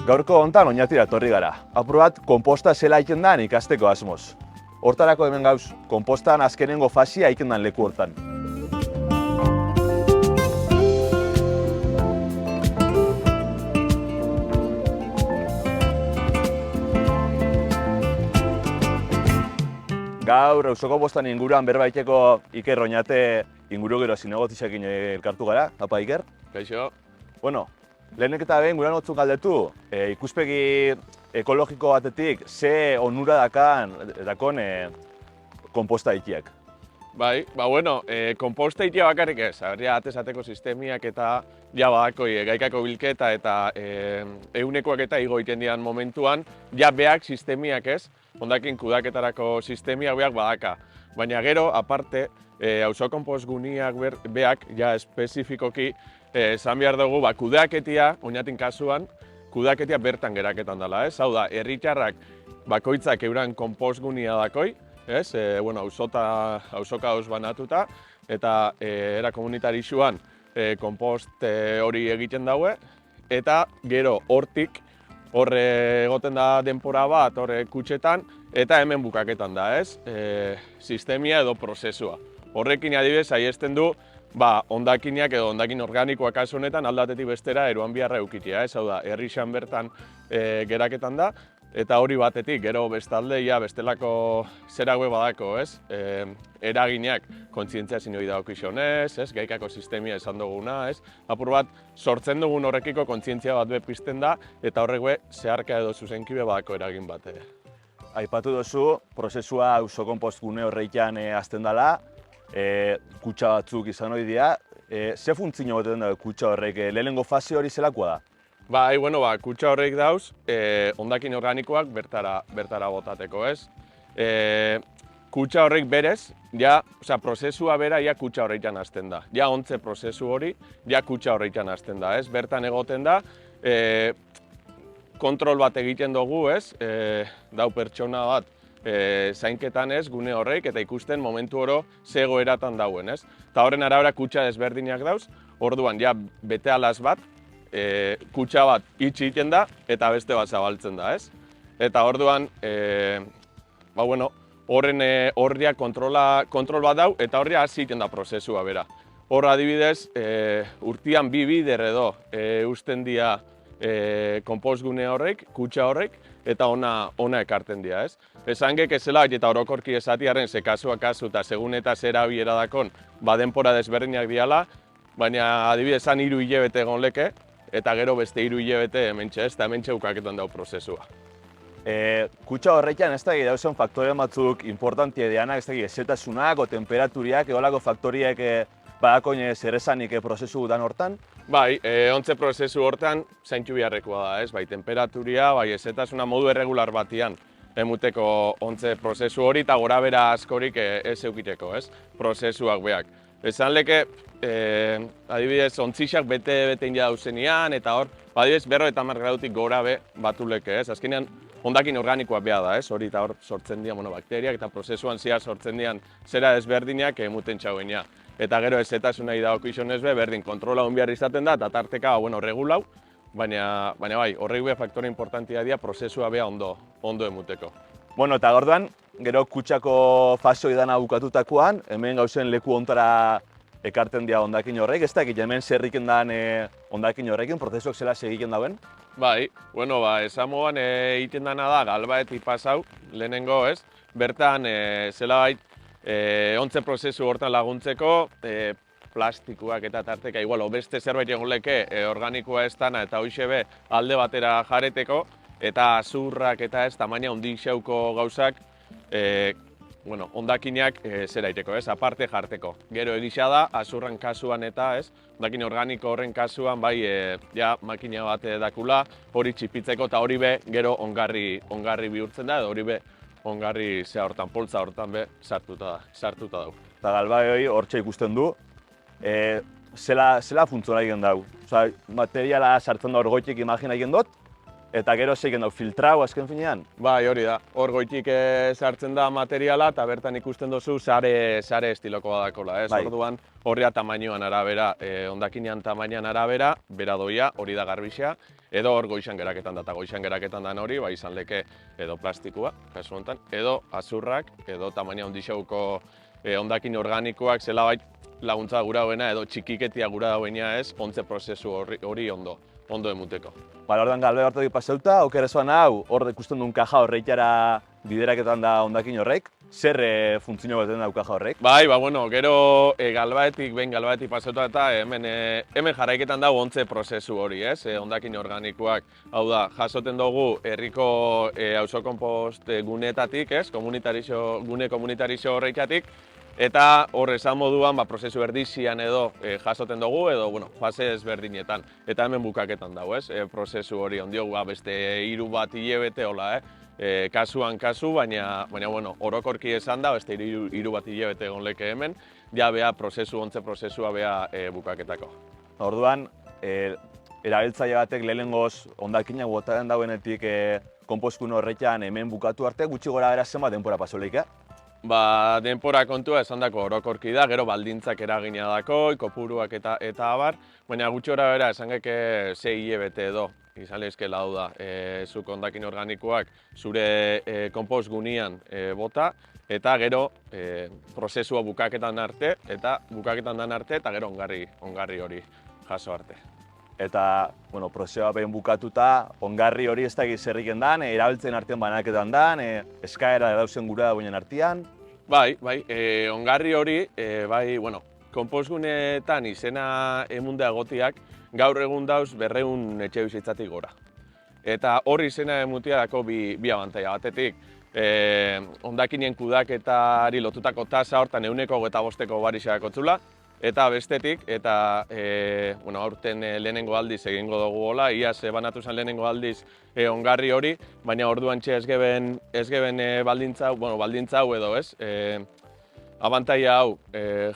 Gaurko hontan Oñatira etorri gara. Apur bat, konposta zela egiten dan ikasteko asmoz. Hortarako hemen gauz, konpostan azkenengo fasia egiten dan leku hortan. Gaur, Auzoko Bostan inguruan berbaiteko Iker Oñate ingurugero zinegotziakin elkartu gara. Apa, Iker? Kaixo. Bueno, lehenek eta behin gure notzuk galdetu, ikuspegi ekologiko batetik ze onura dakon konposta ikiak. Bai, bueno, konposta ikia bakarrik ez, atesateko sistemiak eta ja badako gaikako bilketa eta eunekoak eta igo egiten dian momentuan, ja beak sistemiak ez, hondakin kudaketarako sistemiak beak badaka. Baina gero, aparte, auzo konpost guniak beak, ja espezifikoki, esan behar dugu, kudeaketia, Oñatin kasuan, kudeaketia bertan geraketan dela, ez? Hau da, herritarrak bakoitzak euran konpost gunia dakoi, ez? Auzoka hauz banatuta, eta era komunitarixuan konpost hori egiten daue, eta gero hortik, horre egoten da denpora bat, horre kutxetan, eta hemen bukaketan da, ez? Sistemia edo prozesua. Horrekin adibidez, haiesten du, hondakinak edo hondakin organikoak kasu honetan aldatetik bestera eroan biharra eukitia, ez? Hau da, herrixan bertan geraketan da, eta hori batetik, gero bestalde, bestelako zerague badako, ez? Eraginak kontzientzia zinoi daukizionez, ez? Gaikako sistemia esan duguna, ez? Apur bat, sortzen dugun horrekiko kontzientzia bat pizten da, eta horrek zeharka edo zuzenkibe badako eragin bat. Aipatu duzu, prozesua auzo konpost gune horreikan hasten dela, kutxa batzuk izan hori dira. Ze funtzio goten da kutxa horrek, lehenengo fase hori zelakoa da? Bai, kutxa horrek dauz, hondakin organikoak bertara botateko, ez? Kutxa horrek berez, prozesua bera kutxa horreikan hasten da. Ontze prozesu hori, kutxa horreikan hasten da, ez? Bertan egoten da, kontrol bat egiten dugu, ez? Dau pertsona bat zainketan ez, gune horrek, eta ikusten momentu oro ze egoeratan dauen, ez? Eta horren arabera kutxa desberdinak dauz, orduan bete alaz bat, kutxa bat itxi egiten da, eta beste bat zabaltzen da, ez? Eta orduan, horria kontrol bat dau, eta horria hasi egiten da prozesua bera. Hor adibidez, urtian bi bider edo usten dia konpost gune horrek, kutxa horrek, eta ona ekarten dira, ez? Esangek ezela, eta orokorki esatiaren ze kasua kasu eta segun eta zera biera dakon, denpora desberdinak diala, baina adibidez 3 hilabete egon leke, eta gero beste 3 hilabete hementxe, ez? Eta hementxe ukaketan dau prozesua. Kutxa horretan ez da dauzen faktore batzuk importantia dianak, ez da ezetasunak o temperaturiak, edolako faktoriek badakoin zeresanik prozesu dan hortan? Bai, ontze prozesu hortan zaintxu biharrekoa da, ez? Bai, temperaturia, bai, ezetasuna modu erregular batian emuteko ontze prozesu hori eta gora bera askorik ez eukiteko, ez? Prozesuak beak. Esan leke, adibidez, ontzixak bete india dauzenian, eta hor, adibidez, 50 gradutik gora be batu leke, ez? Azkenean, hondakin organikoak beha da, ez? Hori eta hor sortzen dian bakteriak eta prozesuan zehar sortzen dian zera desberdinak emuten txauenia. Eta gero ezetasuna idako izonez berdin kontrola hon behar izaten da, eta tarteka, regulau, baina bai, horrek beha faktore importantia dira prozesua beha ondo emuteko. Bueno, eta gordoan, gero kutxako fasoi dana bukatutakoan, hemen gauzen leku ontara ekarten dira hondakin horrek, ez dakit hemen zerriken dan hondakin horrekin, prozesuak zela segiken dauen? Bai, esan moan egiten dana da, galbaetik pasau, lehenengo, ez? Bertan, zela bait, ontze prozesu hortan laguntzeko, plastikoak eta tarteka, beste zerbait egon leke organikoa ez dana eta hoxe be alde batera jareteko, eta azurrak eta ez tamaina ondik xauko gauzak, hondakinak zera iteko, ez, aparte jarteko. Gero egisa da, azurran kasuan eta ez, hondakin organiko horren kasuan, bai, makina bat dakula, hori txipitzeko eta hori be gero ongarri bihurtzen da, edo hori be ongarri zea hortan, poltza hortan be sartuta dau. Eta galbai hori hortxe ikusten du, zela funtzioa egin dau. Materiala sartzen da hor goitik imagina egin dut, eta gero zeiken dau filtrau azken finean. Bai, hori da. Hor goitik sartzen da materiala eta bertan ikusten duzu sare estilokoa dakola, ez? Bai. Orduan, horria tamainoan arabera, hondakinean tamainan arabera, beradoia, hori da garbixea, edo hor goixan geraketan da, eta goixan geraketan dan hori, bai izan leke edo plastikua, kasu honetan, edo azurrak, edo tamaina hondixauko hondakin organikoak zela bai laguntza gura dauena, edo txikiketia gura dauena ez, ontze prozesu hori ondo emuteko. Bala, ordan galbe hartatik paseuta, okerezoan hau, hor ikusten duen kaja horreitara bideraketan da hondakin horrek. Zer funtzio baten da kaja horrek? Bai, bueno, gero galbaetik paseuta eta hemen jarraiketan dago ontze prozesu hori, ez? Hondakin organikoak, hau da, jasoten dugu herriko auzo konpost guneetatik, ez? Gune komunitarixo horreikatik, eta hor esan moduan prozesu erdizian edo jasoten dugu, edo fase ezberdinetan. Eta hemen bukaketan dago, ez? Prozesu hori ondiogu beste 3 bat hilabete hola, kasuan kasu, baina orokorki esan da, beste 3 bat hilabete egon leke hemen, ja beha ontze prozesua beha bukaketako. Orduan, erabiltzaile batek lehenengoz hondakinak botaren dauenetik konpostkun horretan hemen bukatu arte, gutxi gora bera zenbat denbora pasoleik, Denpora kontua esan dako orokorki da, gero baldintzak eragina dako, kopuruak eta abar, baina gutxi gora bera esan geke 6 hilabete edo. Izan lehizkela hau da, zuk hondakin organikoak zure konpost gunian bota, eta gero prozesua bukaketan arte, eta gero ongarri hori jaso arte. Eta, prozesua behin bukatuta, ongarri hori ez da egizerriken dan, erabiltzen artean banaketan dan, eskaera dauzen gura dagoen artean. Bai, ongarri hori, konpostguneetan izena emundea gotiak, gaur egun dauz 200 etxebizitzatik gora. Eta hori izena emutia dako bi abantaila batetik. Hondakinien kudaketari lotutako tasa hortan 125 barixak otzula, eta bestetik, eta aurten lehenengo aldiz egingo dugu hola, iaz banatu zen lehenengo aldiz ongarri hori, baina orduan ez geben baldintza hau edo ez. Abantaila hau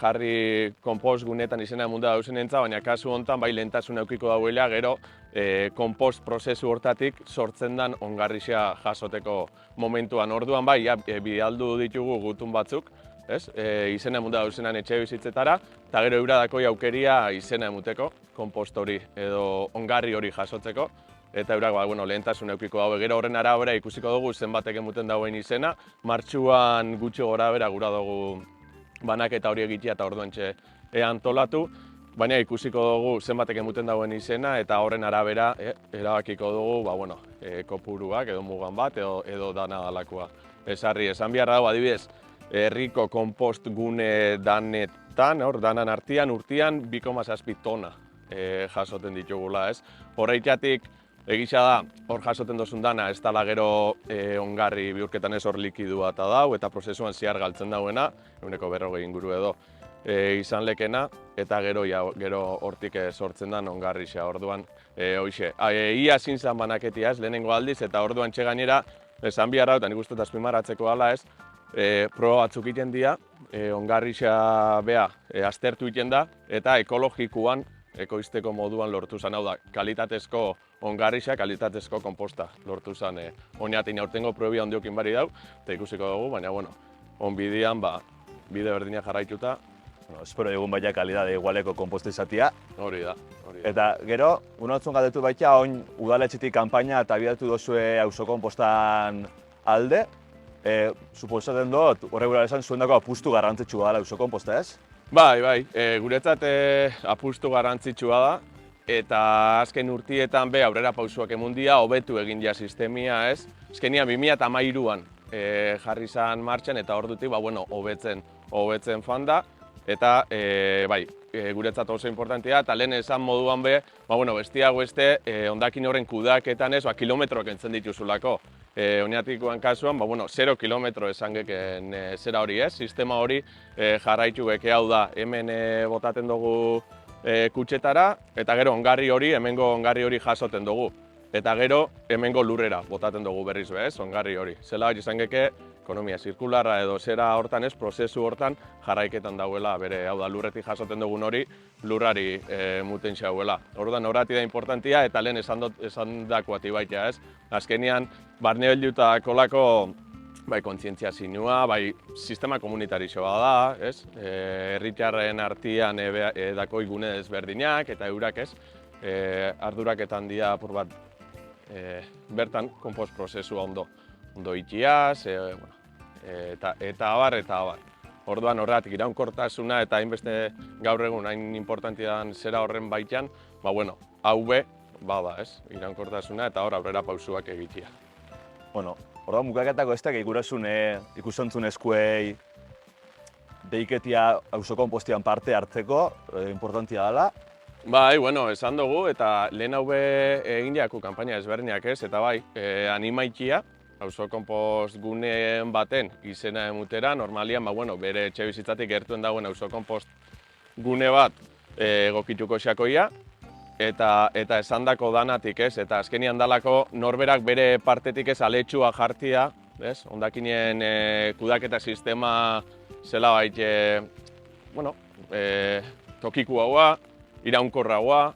jarri konpost gunetan izena emunda dauzen entza, baina kasu honetan bai lehentasun eukiko dauela gero konpost prozesu hortatik sortzen den ongarrixea jasoteko momentuan. Orduan bai, bidaldu ditugu gutun batzuk, izena emunda dauzenan etxe bizitzetara, eta gero eura dako aukeria izena emuteko, konpost hori edo ongarri hori jasotzeko. Eta eurak lehentasun eukiko daue, gero horren arabera ikusiko dugu zenbatek emuten dauen izena, martxuan gutxi gora bera gura dugu banaketa hori egitea eta orduan antolatu, baina ikusiko dugu zenbatek emuten dauen izena eta horren arabera erabakiko dugu kopuruak edo mugan bat edo dana dalakoa. Esan beharra dago adibidez, herriko konpost gune danetan, danan artean urtean 2,7 tona jasoten ditugula, ez? Horreitatik egisa da, hor jasoten dozun dana, ez dala gero ongarri bihurketan ez hor likidua eta dau, eta prozesuan zehar galtzen dauena, 140 inguru edo izan lekena, eta gero hortik sortzen da ongarrixa, orduan, hoxe. Ia zintzan banaketia ez, lehenengo aldiz, eta orduan gainera, esan biharra, eta nik uste azpimarratzeko ala ez, proba batzuk iten dira, ongarrixa beha aztertu iten da, eta ekologikoan, ekoizteko moduan lortu zen, hau da, kalitatezko ongarrixa, kalitatezko konposta lortu zen. Oinatein aurtengo probia ondiokin bari dau, eta ikusiko dugu, baina, onbidean, bide berdina jarraituta. Espero egun baina kalidade igualeko konposta izatea. Hori da. Eta gero, unotzen galdetu baita, oin udaletxetik kanpaina eta bidatu dozue auzo konpostan alde. Suposaten dut, horre gura esan zuen dako apustu garrantzitsua dela auzo konposta, ez? Bai, guretzat apustu garrantzitsua da, eta azken urtietan aurrera pausuak emundia, hobetu egin ja sistemia, ez? Azkenian 2013an jarri zan martxan, eta ordutik, hobetzen joan da, eta guretzat oso importantia, eta lehen esan moduan bestiago hondakin horren kudaketan ez, kilometroak entzen dituzulako. Oinatikoan kasuan, 0 kilometro esan geken zera hori ez, sistema hori jarraitu geke hau da, hemen botaten dugu kutxetara, eta gero hemengo ongarri hori jasoten dugu. Eta gero hemengo lurrera botaten dugu berriz bez, ongarri hori. Zela hori izan geke, ekonomia zirkularra edo zera hortan ez, prozesu hortan jarraiketan dauela, bere, hau da, lurretik jasoten dugun hori, lurrari muten xauela. Orduan, horati da importantia eta lehen esan dakoati baita, ez? Azkenean, barne helduta kolako bai kontzientzia zinua, bai sistema komunitarixoa da, ez? Herritarren artean dakoi gune ezberdinak eta eurak, ez? Arduraketan dira apur bat bertan konpost prozesua ondo itxiaz, eta abar. Orduan horretik iraunkortasuna eta hainbeste gaur egun hain importantian zera horren baitan, ba bueno, hau be, bada, ez? Iraunkortasuna eta hor aurrera pausuak egitea. Bueno, orduan bukaketako ez da, gurasun ikusentzunezkoei deiketia auzokonpostian parte hartzeko, importantia dela. Bai, bueno, esan dugu, eta lehen hau be egin diaku kanpaina ezberdinak ez, eta bai, animaikia, auzokonpost guneen baten izena emutera, normalian, ba, bueno, bere etxe bizitzatik gertuen dagoen auzokonpost gune bat egokituko xakoia, eta esandako danatik ez, eta azkenian dalako norberak bere partetik ez aletxua jartia, ez, hondakinen kudaketa sistema zela bait, bueno, tokiku haua, iraunkorragoa,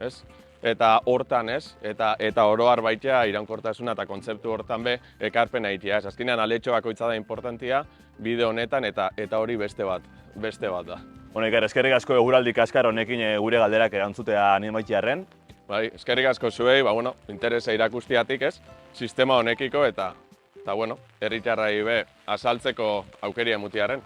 ez? Eta hortan, ez? Eta oroar baitea iraunkortasuna eta kontzeptu hortan be ekarpena egitea, ez? Azkenean aletxo bakoitza da importantia bide honetan eta hori beste bat da. Bueno, Iker, eskerrik asko eguraldi kaskar honekin gure galderak erantzutea animaitiarren. Bai, eskerrik asko zuei, ba bueno, interesa irakustiatik, ez? Sistema honekiko eta bueno, herritarrei be azaltzeko aukeria emutiarren.